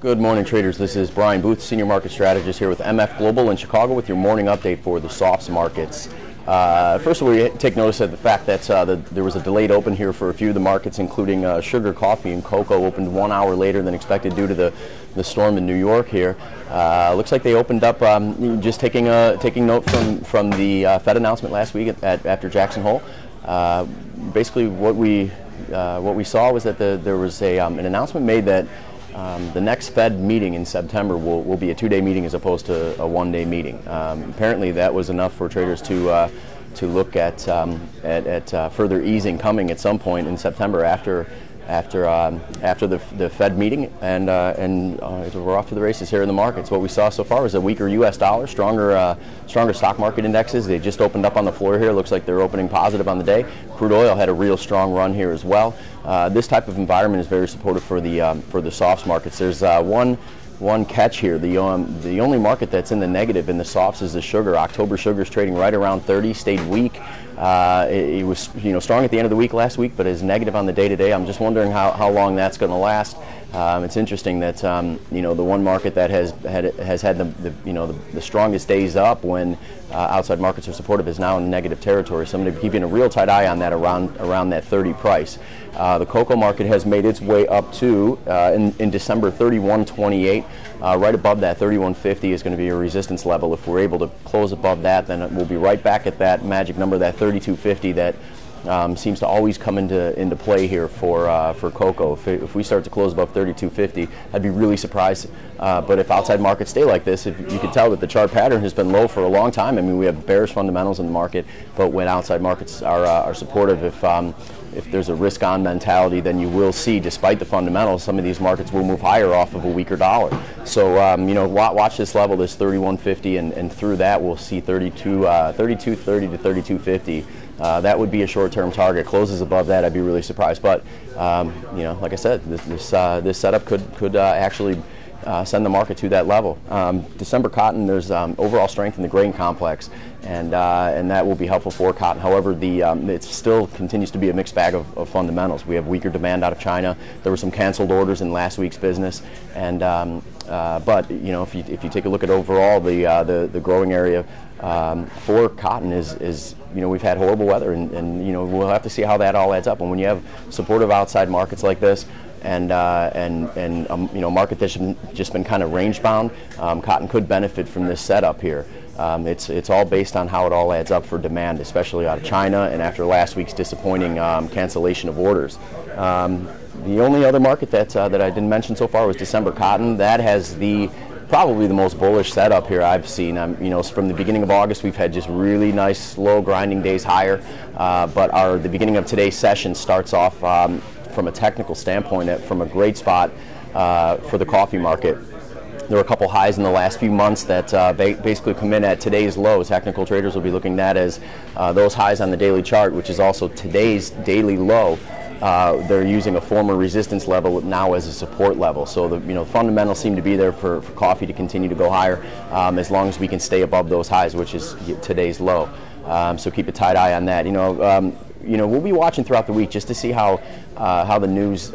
Good morning, traders. This is Brian Booth, Senior Market Strategist here with MF Global in Chicago with your morning update for the softs markets. First of all, we take notice of the fact that there was a delayed open here for a few of the markets, including sugar, coffee, and cocoa, opened 1 hour later than expected due to the storm in New York here. Looks like they opened up, just taking note from the Fed announcement last week after Jackson Hole. Basically, what we saw was that there was an announcement made that the next Fed meeting in September will be a 2-day meeting as opposed to a 1-day meeting. Apparently, that was enough for traders to look at further easing coming at some point in September after the Fed meeting, and we're off to the races here in the markets. What we saw so far was a weaker U.S. dollar, stronger stock market indexes. They just opened up on the floor here. Looks like they're opening positive on the day. Crude oil had a real strong run here as well. This type of environment is very supportive for the softs markets. There's one catch here. The only market that's in the negative in the softs is the sugar. October sugar is trading right around 30, stayed weak. It was strong at the end of the week last week, but is negative on the day to day. I'm just wondering how long that's going to last. It's interesting that the one market that has had the strongest days up when outside markets are supportive is now in negative territory. So I'm going to be keeping a real tight eye on that around that 30 price. The cocoa market has made its way up to in December 31.28. Right above that 31.50 is going to be a resistance level. If we're able to close above that, then we'll be right back at that magic number, that 32.50 that seems to always come into play here for cocoa. If we start to close above 32.50, I'd be really surprised. But if outside markets stay like this, if you can tell that the chart pattern has been low for a long time. I mean, we have bearish fundamentals in the market, but when outside markets are supportive, if there's a risk-on mentality, then you will see, despite the fundamentals, some of these markets will move higher off of a weaker dollar. So, watch this level, this 31.50, and through that we'll see 32.30 to 32.50. That would be a short-term target. Closes above that, I'd be really surprised. But like I said, this setup could actually send the market to that level. December cotton, there's overall strength in the grain complex, and that will be helpful for cotton. However, it still continues to be a mixed bag of fundamentals. We have weaker demand out of China. There were some canceled orders in last week's business, and but if you take a look at overall the growing area for cotton is we've had horrible weather, and we'll have to see how that all adds up. And when you have supportive outside markets like this, and market that's just been kind of range bound, cotton could benefit from this setup here. It's all based on how it all adds up for demand, especially out of China, and after last week's disappointing cancellation of orders. The only other market that I didn't mention so far was December cotton. That has probably the most bullish setup here I've seen. From the beginning of August, we've had just really nice, slow grinding days higher, but the beginning of today's session starts off from a technical standpoint from a great spot for the coffee market. There were a couple highs in the last few months that basically come in at today's low. Technical traders will be looking at as those highs on the daily chart, which is also today's daily low. They're using a former resistance level now as a support level. So the fundamentals seem to be there for coffee to continue to go higher as long as we can stay above those highs, which is today's low. So keep a tight eye on that. We'll be watching throughout the week just to see how the news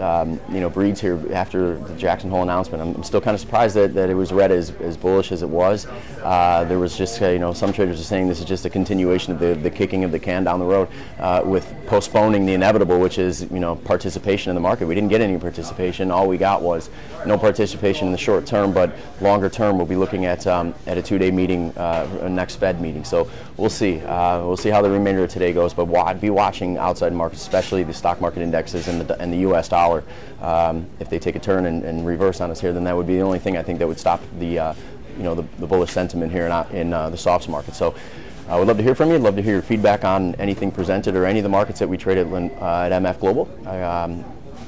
breeds here after the Jackson Hole announcement. I'm still kind of surprised that it was read as bullish as it was. There was just some traders are saying this is just a continuation of the kicking of the can down the road with postponing the inevitable, which is participation in the market. We didn't get any participation. All we got was no participation in the short term, but longer term we'll be looking at a 2-day meeting, next Fed meeting. So we'll see. We'll see how the remainder of today goes, but I'd be watching outside markets, especially the stock market indexes and the U.S. dollar. If they take a turn and reverse on us here, then that would be the only thing I think that would stop the bullish sentiment here in the softs market. So I would love to hear from you. I'd love to hear your feedback on anything presented or any of the markets that we trade at MF Global. I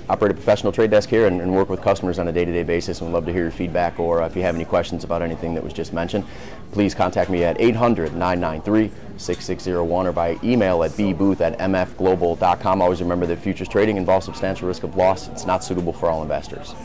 operate a professional trade desk here and work with customers on a day-to-day basis, and would love to hear your feedback, or if you have any questions about anything that was just mentioned, please contact me at 800-993-6601 or by email at bbooth@mfglobal.com. Always remember that futures trading involves substantial risk of loss. It's not suitable for all investors.